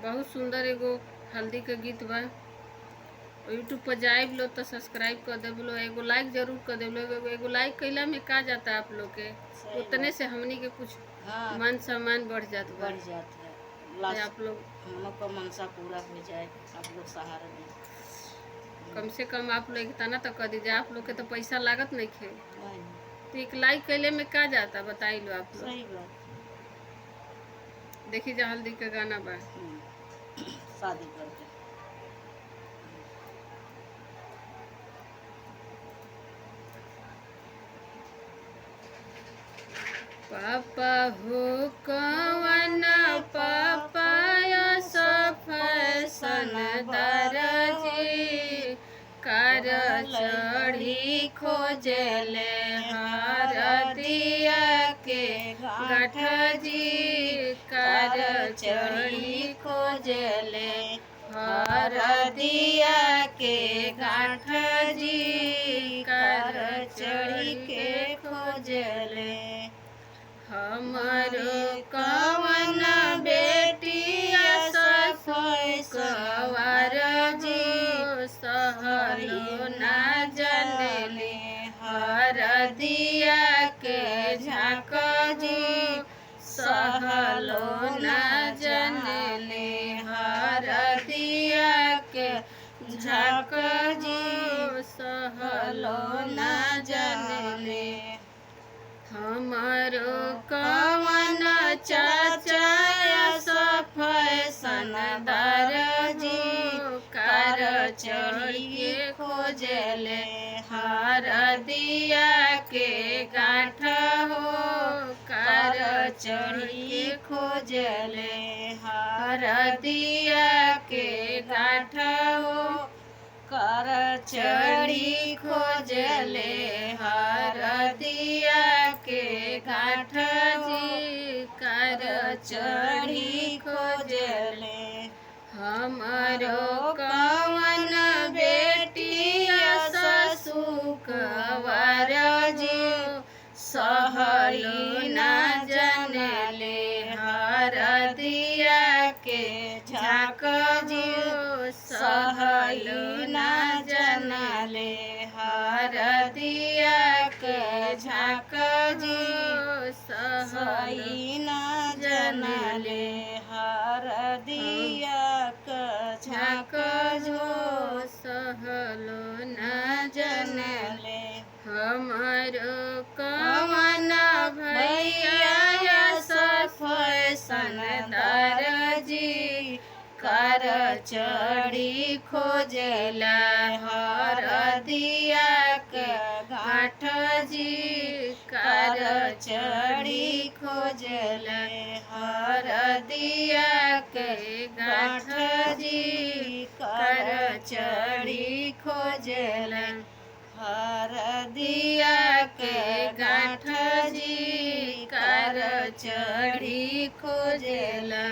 बहुत सुंदर एगो हल्दी के गीत बा। यूट्यूब पर जाए लो तो सब्सक्राइब कर दे लो, एगो लाइक जरूर कर दे लो। एगो लाइक कैला में का जाता है आप लोग के, उतने से हमनी के कुछ मान सम्मान बढ़ जाता है। तो आप लोग हम लोग का मनसा पूरा हो जाए, आप लोग सहारा दें। कम से कम आप लोग इतना तो कर दीजिए, आप लोग के तो पैसा लागत नहीं खे। तो एक लाइक कैले में का जाता बताई लो आप लोग। सही बात। देखी जा हल्दी का गाना बा। शादी करके पापा हो कवन पापाया सफैसन दरजी कर चढ़ी खोजले हरदिया के गाठ जी कर चढ़ी खोजले हरदिया के गाठ जी कर चढ़ी के खोजले हमारो कवन बेटिया सफैसवार जी सहलो ना जनले हरदिया के झाँक जी सहलो ना जनले हरदिया के झाँक जी सहलो ना जनले हमारो कवन चाचा सफैसन दरजी कर चढ़ी खोजले हरदिया के गाठ हो कर चढ़ी खोजले हरदिया के गाठ हो कर चढ़ी खोजले हरदिया के गाठ जी कर चढ़ी खोजले हमारो कवन बेटिया ससुकवार जी सहलो ना जनले हरदिया के झाँक जी सहलो ना जनले हरदिया के झाँक जी सहलो ना जनले हरदिया के झाँक जो सहलो ना जनले हमारो कवन भैया सफैसन दरजी कर चढ़ी खोजला हरदिया के गाठ जी कर चढ़ी खोजला हरदिया के गाठ जी कर चढ़ी खोजला हरदिया के गाठ जी कर चढ़ी खोजला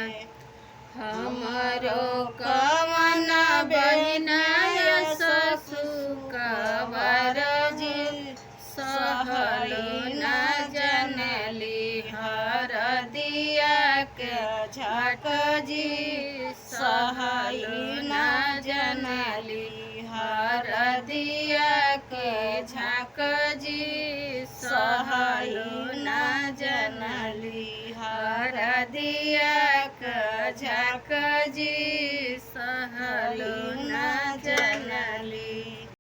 हमारो कवन बहिना ससुकवार जी सहलो ना जनली हरदिया के झाँक जी सहलो ना जनली हरदिया के झाँक जी सहलो ना जनली हरदिया के झाँक जी सहलो